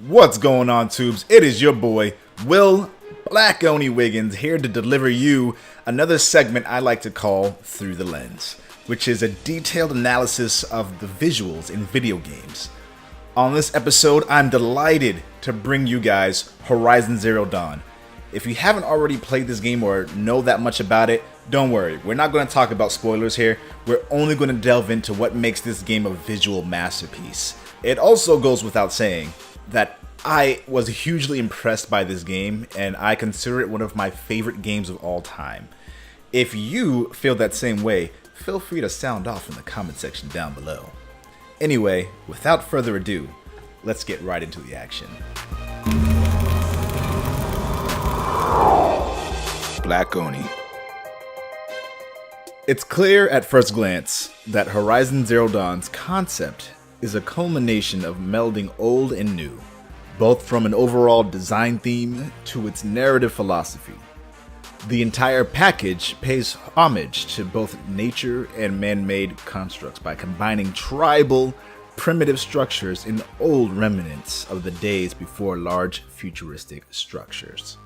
What's going on, tubes? It is your boy, Will Black Oni Wiggins, here to deliver you another segment I like to call Through the Lens, which is a detailed analysis of the visuals in video games. On this episode, I'm delighted to bring you guys Horizon Zero Dawn. If you haven't already played this game or know that much about it, don't worry, we're not going to talk about spoilers here. We're only going to delve into what makes this game a visual masterpiece. It also goes without saying that I was hugely impressed by this game, and I consider it one of my favorite games of all time. If you feel that same way, feel free to sound off in the comment section down below. Anyway, without further ado, let's get right into the action. Black Oni. It's clear at first glance that Horizon Zero Dawn's concept is a culmination of melding old and new, both from an overall design theme to its narrative philosophy. The entire package pays homage to both nature and man-made constructs by combining tribal, primitive structures in old remnants of the days before large futuristic structures.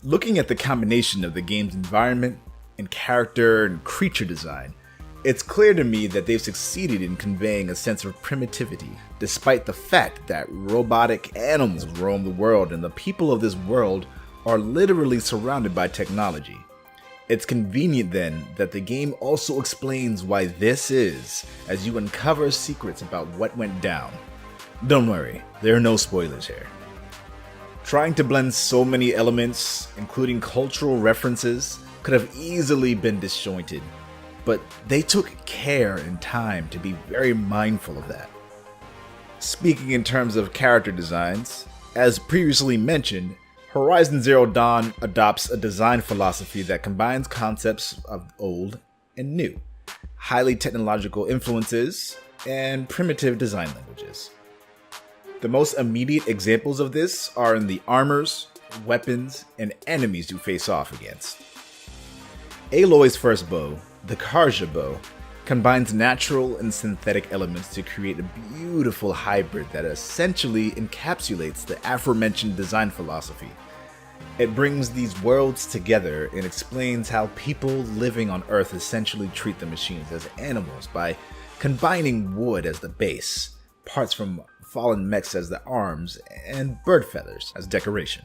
Looking at the combination of the game's environment and character and creature design, it's clear to me that they've succeeded in conveying a sense of primitivity, despite the fact that robotic animals roam the world and the people of this world are literally surrounded by technology. It's convenient then that the game also explains why this is, as you uncover secrets about what went down. Don't worry, there are no spoilers here. Trying to blend so many elements, including cultural references, could have easily been disjointed, but they took care and time to be very mindful of that. Speaking in terms of character designs, as previously mentioned, Horizon Zero Dawn adopts a design philosophy that combines concepts of old and new, highly technological influences, and primitive design languages. The most immediate examples of this are in the armors, weapons, and enemies you face off against. Aloy's first bow, the Karja bow, combines natural and synthetic elements to create a beautiful hybrid that essentially encapsulates the aforementioned design philosophy. It brings these worlds together and explains how people living on Earth essentially treat the machines as animals by combining wood as the base, parts from fallen mechs as the arms, and bird feathers as decoration.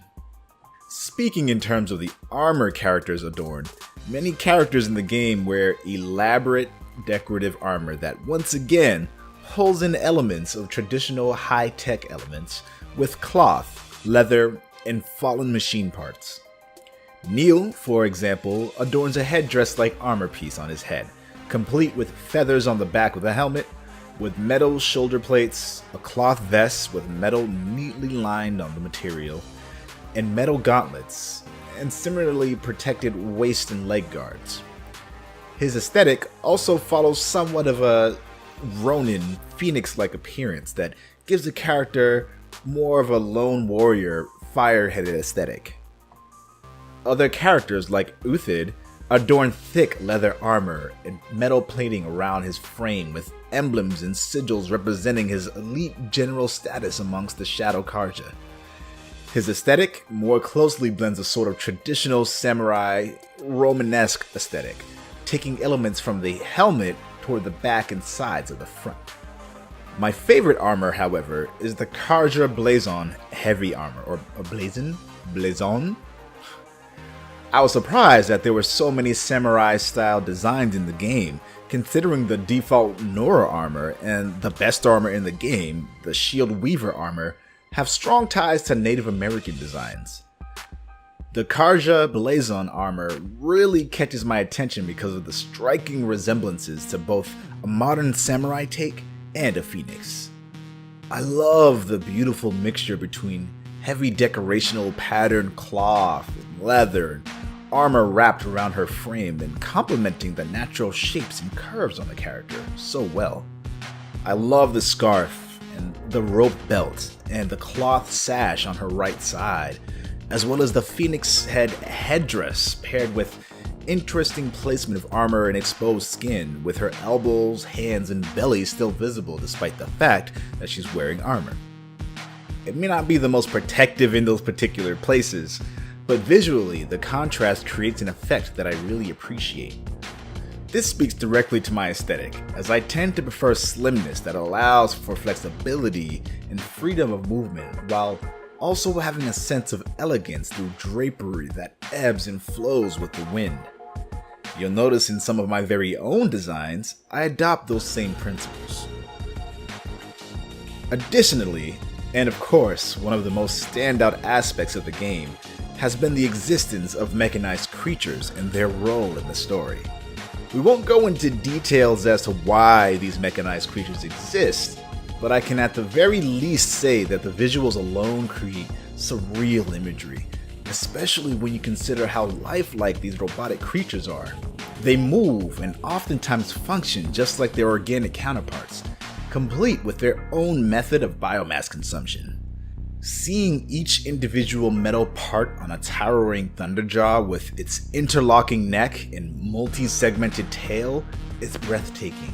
Speaking in terms of the armor characters adorned, many characters in the game wear elaborate decorative armor that once again pulls in elements of traditional high-tech elements with cloth, leather, and fallen machine parts. Neil, for example, adorns a headdress-like armor piece on his head, complete with feathers on the back of the helmet, with metal shoulder plates, a cloth vest with metal neatly lined on the material, and metal gauntlets, and similarly protected waist and leg guards. His aesthetic also follows somewhat of a Ronin, phoenix-like appearance that gives the character more of a lone warrior, fire-headed aesthetic. Other characters like Uthid adorn thick leather armor and metal plating around his frame with emblems and sigils representing his elite general status amongst the Shadow Karja. His aesthetic more closely blends a sort of traditional samurai Romanesque aesthetic, taking elements from the helmet toward the back and sides of the front. My favorite armor, however, is the Karja Blazon heavy armor, or Blazon? I was surprised that there were so many samurai-style designs in the game, considering the default Nora armor and the best armor in the game, the Shield Weaver armor, have strong ties to Native American designs. The Karja Blazon armor really catches my attention because of the striking resemblances to both a modern samurai take and a phoenix. I love the beautiful mixture between heavy decorational patterned cloth, leather, and armor wrapped around her frame and complementing the natural shapes and curves on the character so well. I love the scarf and the rope belt and the cloth sash on her right side, as well as the phoenix head headdress paired with interesting placement of armor and exposed skin, with her elbows, hands, and belly still visible despite the fact that she's wearing armor. It may not be the most protective in those particular places, but visually, the contrast creates an effect that I really appreciate. This speaks directly to my aesthetic, as I tend to prefer slimness that allows for flexibility and freedom of movement, while also having a sense of elegance through drapery that ebbs and flows with the wind. You'll notice in some of my very own designs, I adopt those same principles. Additionally, and of course, one of the most standout aspects of the game has been the existence of mechanized creatures and their role in the story. We won't go into details as to why these mechanized creatures exist, but I can at the very least say that the visuals alone create surreal imagery, especially when you consider how lifelike these robotic creatures are. They move and oftentimes function just like their organic counterparts, complete with their own method of biomass consumption. Seeing each individual metal part on a towering thunderjaw with its interlocking neck and multi-segmented tail is breathtaking,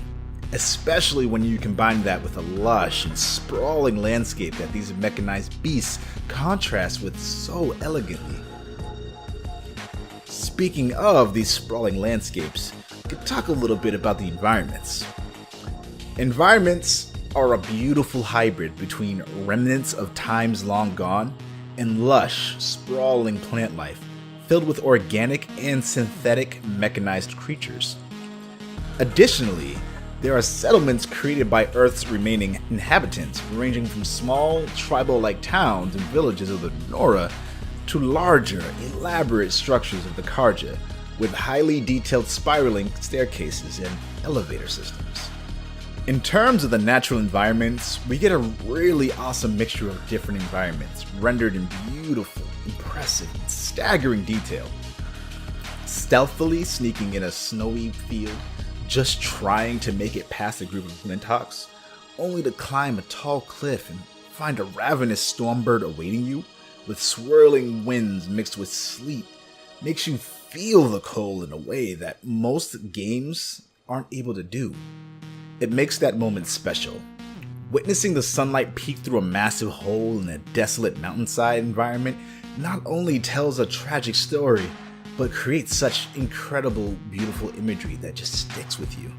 especially when you combine that with a lush and sprawling landscape that these mechanized beasts contrast with so elegantly. Speaking of these sprawling landscapes, we could talk a little bit about the environments. Environments are a beautiful hybrid between remnants of times long gone and lush, sprawling plant life filled with organic and synthetic mechanized creatures. Additionally, there are settlements created by Earth's remaining inhabitants, ranging from small, tribal-like towns and villages of the Nora to larger, elaborate structures of the Karja, with highly detailed spiraling staircases and elevator systems. In terms of the natural environments, we get a really awesome mixture of different environments, rendered in beautiful, impressive, and staggering detail. Stealthily sneaking in a snowy field, just trying to make it past a group of flinthawks, only to climb a tall cliff and find a ravenous storm bird awaiting you, with swirling winds mixed with sleet, makes you feel the cold in a way that most games aren't able to do. It makes that moment special. Witnessing the sunlight peek through a massive hole in a desolate mountainside environment not only tells a tragic story, but creates such incredible, beautiful imagery that just sticks with you.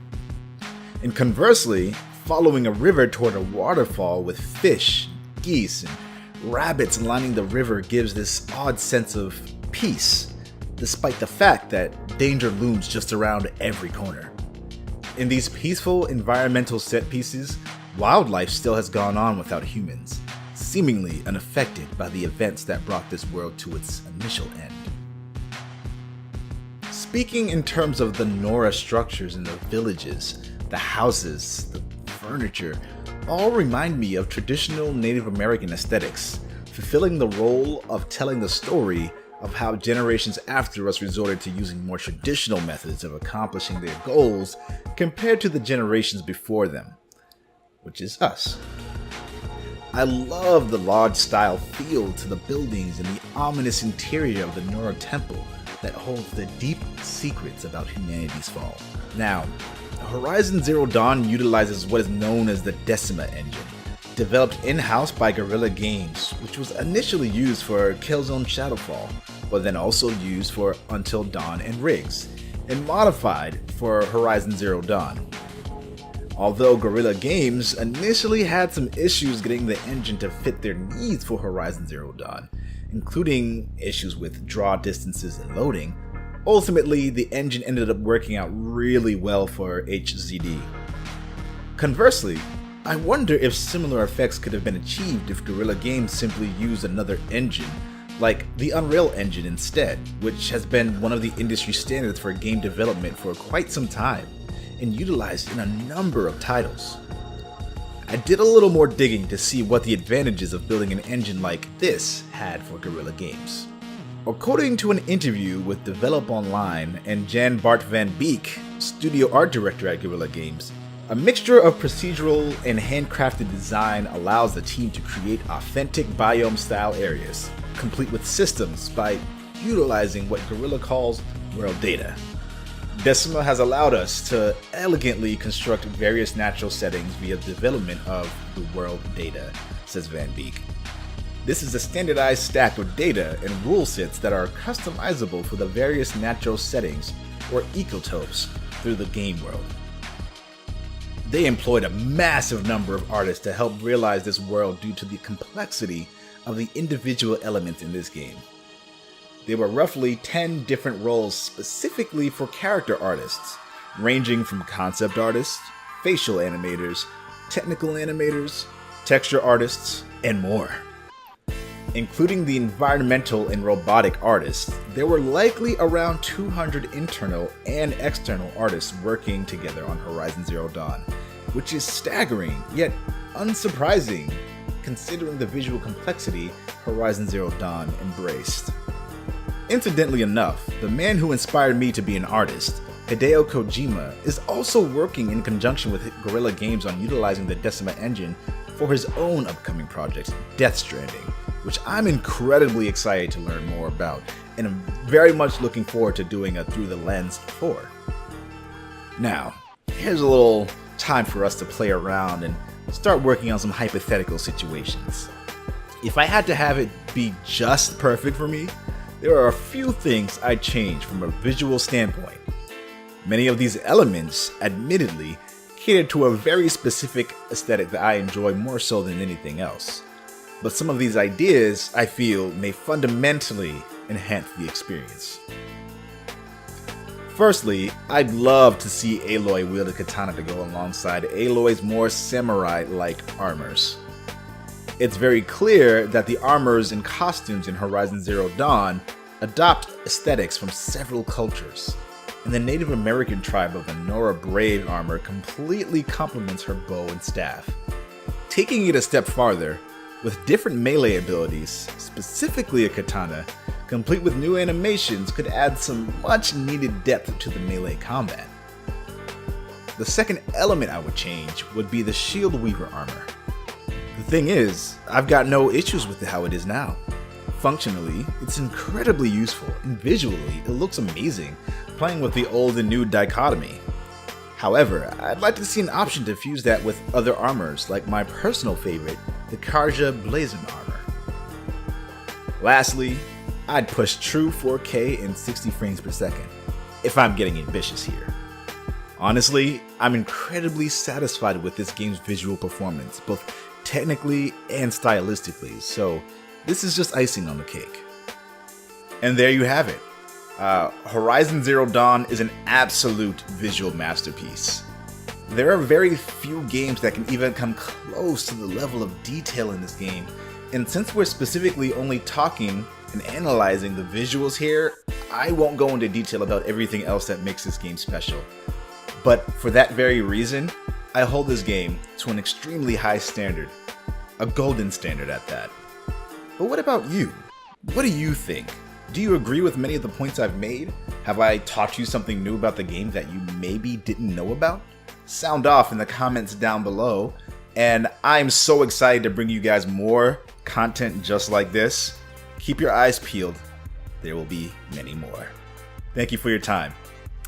And conversely, following a river toward a waterfall with fish, geese, and rabbits lining the river gives this odd sense of peace, despite the fact that danger looms just around every corner. In these peaceful environmental set pieces, wildlife still has gone on without humans, seemingly unaffected by the events that brought this world to its initial end. Speaking in terms of the Nora structures in the villages, the houses, the furniture, all remind me of traditional Native American aesthetics, fulfilling the role of telling the story of how generations after us resorted to using more traditional methods of accomplishing their goals compared to the generations before them, which is us. I love the lodge-style feel to the buildings and the ominous interior of the Nora Temple that holds the deep secrets about humanity's fall. Now, Horizon Zero Dawn utilizes what is known as the Decima engine, developed in-house by Guerrilla Games, which was initially used for Killzone Shadowfall, but then also used for Until Dawn and Riggs, and modified for Horizon Zero Dawn. Although Guerrilla Games initially had some issues getting the engine to fit their needs for Horizon Zero Dawn, including issues with draw distances and loading, ultimately the engine ended up working out really well for HZD. Conversely, I wonder if similar effects could have been achieved if Guerrilla Games simply used another engine, like the Unreal Engine instead, which has been one of the industry standards for game development for quite some time, and utilized in a number of titles. I did a little more digging to see what the advantages of building an engine like this had for Guerrilla Games. According to an interview with Develop Online and jan-bart van Beek, studio art director at Guerrilla Games, a mixture of procedural and handcrafted design allows the team to create authentic biome-style areas, complete with systems by utilizing what Guerrilla calls world data. Decima has allowed us to elegantly construct various natural settings via development of the world data, says Van Beek. This is a standardized stack of data and rule sets that are customizable for the various natural settings or ecotopes through the game world. They employed a massive number of artists to help realize this world due to the complexity of the individual elements in this game. There were roughly 10 different roles specifically for character artists, ranging from concept artists, facial animators, technical animators, texture artists, and more. Including the environmental and robotic artists, there were likely around 200 internal and external artists working together on Horizon Zero Dawn, which is staggering, yet unsurprising, considering the visual complexity Horizon Zero Dawn embraced. Incidentally enough, the man who inspired me to be an artist, Hideo Kojima, is also working in conjunction with Guerrilla Games on utilizing the Decima engine for his own upcoming project, Death Stranding, which I'm incredibly excited to learn more about, and I'm very much looking forward to doing a Through the Lens tour. Now, here's a little time for us to play around and start working on some hypothetical situations. If I had to have it be just perfect for me, there are a few things I'd change from a visual standpoint. Many of these elements, admittedly, cater to a very specific aesthetic that I enjoy more so than anything else. But some of these ideas, I feel, may fundamentally enhance the experience. Firstly, I'd love to see Aloy wield a katana to go alongside Aloy's more samurai-like armors. It's very clear that the armors and costumes in Horizon Zero Dawn adopt aesthetics from several cultures, and the Native American tribe of the Nora Brave armor completely complements her bow and staff. Taking it a step farther, with different melee abilities, specifically a katana, complete with new animations, could add some much needed depth to the melee combat. The second element I would change would be the Shield Weaver armor. The thing is, I've got no issues with how it is now. Functionally, it's incredibly useful, and visually, it looks amazing, playing with the old and new dichotomy. However, I'd like to see an option to fuse that with other armors, like my personal favorite, the Karja Blazon armor. Lastly, I'd push true 4K and 60 frames per second, if I'm getting ambitious here. Honestly, I'm incredibly satisfied with this game's visual performance, both technically and stylistically, so this is just icing on the cake. And there you have it. Horizon Zero Dawn is an absolute visual masterpiece. There are very few games that can even come close to the level of detail in this game, and since we're specifically only talking and analyzing the visuals here, I won't go into detail about everything else that makes this game special. But for that very reason, I hold this game to an extremely high standard, a golden standard at that. But what about you? What do you think? Do you agree with many of the points I've made? Have I taught you something new about the game that you maybe didn't know about? Sound off in the comments down below, and I'm so excited to bring you guys more content just like this. Keep your eyes peeled. There will be many more. Thank you for your time,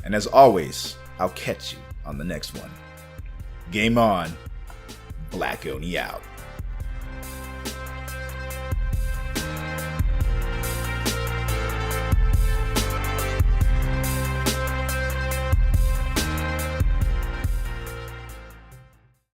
and as always, I'll catch you on the next one. Game on. Black Oni out.